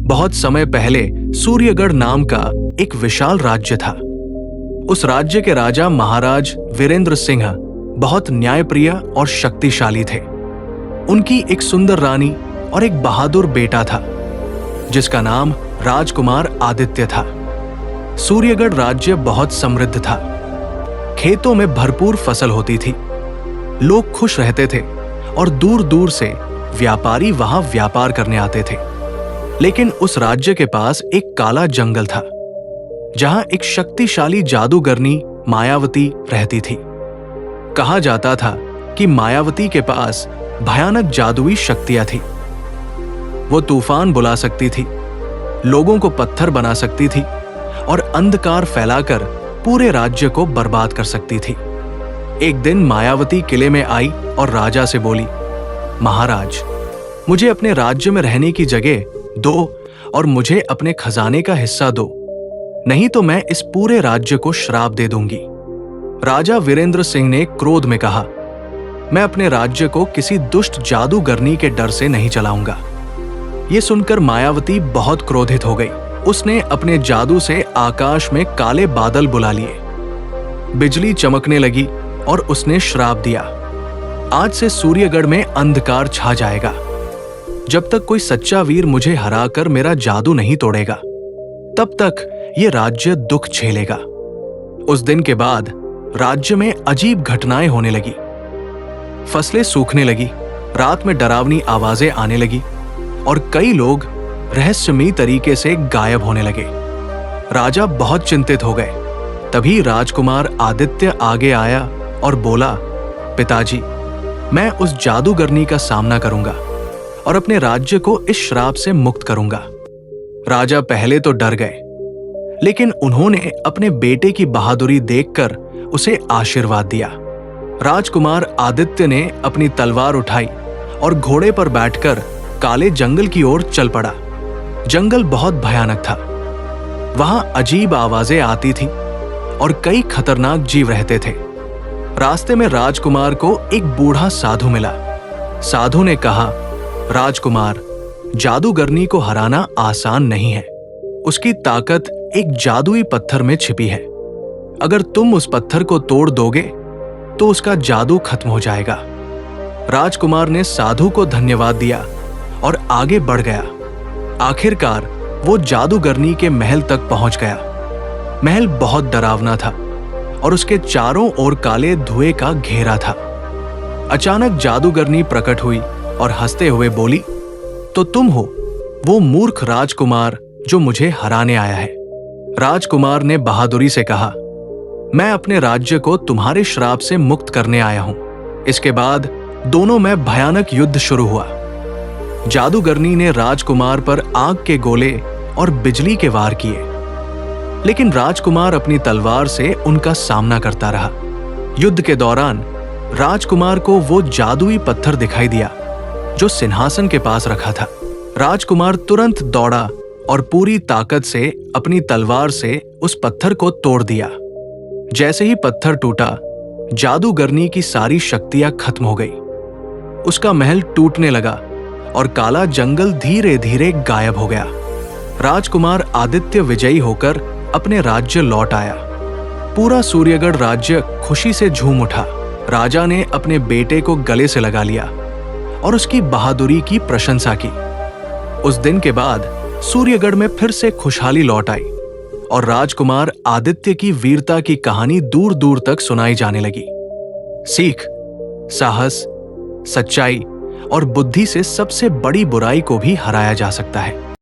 बहुत समय पहले सूर्यगढ़ नाम का एक विशाल राज्य था। उस राज्य के राजा महाराज वीरेंद्र सिंह बहुत न्यायप्रिय और शक्तिशाली थे। उनकी एक सुंदर रानी और एक बहादुर बेटा था जिसका नाम राजकुमार आदित्य था। सूर्यगढ़ राज्य बहुत समृद्ध था। खेतों में भरपूर फसल होती थी, लोग खुश रहते थे और दूर दूर से व्यापारी वहां व्यापार करने आते थे। लेकिन उस राज्य के पास एक काला जंगल था जहां एक शक्तिशाली जादूगरनी मायावती रहती थी। कहा जाता था कि मायावती के पास भयानक जादुई शक्तियां थी। वो तूफान बुला सकती थी, लोगों को पत्थर बना सकती थी और अंधकार फैलाकर पूरे राज्य को बर्बाद कर सकती थी। एक दिन मायावती किले में आई और राजा से बोली, महाराज, मुझे अपने राज्य में रहने की जगह दो और मुझे अपने खजाने का हिस्सा दो, नहीं तो मैं इस पूरे राज्य को श्राप दे दूंगी। राजा वीरेंद्र सिंह ने क्रोध में कहा, मैं अपने राज्य को किसी दुष्ट जादूगरनी के डर से नहीं चलाऊंगा। यह सुनकर मायावती बहुत क्रोधित हो गई। उसने अपने जादू से आकाश में काले बादल बुला लिए, बिजली चमकने लगी और उसने श्राप दिया, आज से सूर्यगढ़ में अंधकार छा जाएगा जब तक कोई सच्चा वीर मुझे हराकर मेरा जादू नहीं तोड़ेगा, तब तक यह राज्य दुख झेलेगा। उस दिन के बाद राज्य में अजीब घटनाएं होने लगी। फसलें सूखने लगी, रात में डरावनी आवाजें आने लगी और कई लोग रहस्यमयी तरीके से गायब होने लगे। राजा बहुत चिंतित हो गए। तभी राजकुमार आदित्य आगे आया और बोला, पिताजी, मैं उस जादूगरनी का सामना करूंगा और अपने राज्य को इस श्राप से मुक्त करूंगा। राजा पहले तो डर गए, लेकिन उन्होंने अपने बेटे की बहादुरी देखकर उसे आशीर्वाद दिया। राजकुमार आदित्य ने अपनी तलवार उठाई और घोड़े पर बैठकर काले जंगल की ओर चल पड़ा। जंगल बहुत भयानक था। वहां अजीब आवाजें आती थीं और कई खतरनाक जीव रहते थे। रास्ते में राजकुमार को एक बूढ़ा साधु मिला। साधु ने कहा, राजकुमार, जादूगरनी को हराना आसान नहीं है। उसकी ताकत एक जादुई पत्थर में छिपी है। अगर तुम उस पत्थर को तोड़ दोगे तो उसका जादू खत्म हो जाएगा। राजकुमार ने साधु को धन्यवाद दिया और आगे बढ़ गया। आखिरकार वो जादूगरनी के महल तक पहुंच गया। महल बहुत डरावना था और उसके चारों ओर काले धुएं का घेरा था। अचानक जादूगरनी प्रकट हुई और हंसते हुए बोली, तो तुम हो वो मूर्ख राजकुमार जो मुझे हराने आया है। राजकुमार ने बहादुरी से कहा, मैं अपने राज्य को तुम्हारे श्राप से मुक्त करने आया हूं। इसके बाद दोनों में भयानक युद्ध शुरू हुआ। जादूगरनी ने राजकुमार पर आग के गोले और बिजली के वार किए, लेकिन राजकुमार अपनी तलवार से उनका सामना करता रहा। युद्ध के दौरान राजकुमार को वो जादुई पत्थर दिखाई दिया जो सिंहासन के पास रखा था। राजकुमार तुरंत दौड़ा और पूरी ताकत से अपनी तलवार से उस पत्थर को तोड़ दिया। जैसे ही पत्थर टूटा, जादूगरनी की सारी शक्तियां खत्म हो गई। उसका महल टूटने लगा और काला जंगल धीरे धीरे गायब हो गया। राजकुमार आदित्य विजयी होकर अपने राज्य लौट आया। पूरा सूर्यगढ़ राज्य खुशी से झूम उठा। राजा ने अपने बेटे को गले से लगा लिया और उसकी बहादुरी की प्रशंसा की। उस दिन के बाद सूर्यगढ़ में फिर से खुशहाली लौट आई और राजकुमार आदित्य की वीरता की कहानी दूर दूर तक सुनाई जाने लगी। सीख, साहस, सच्चाई और बुद्धि से सबसे बड़ी बुराई को भी हराया जा सकता है।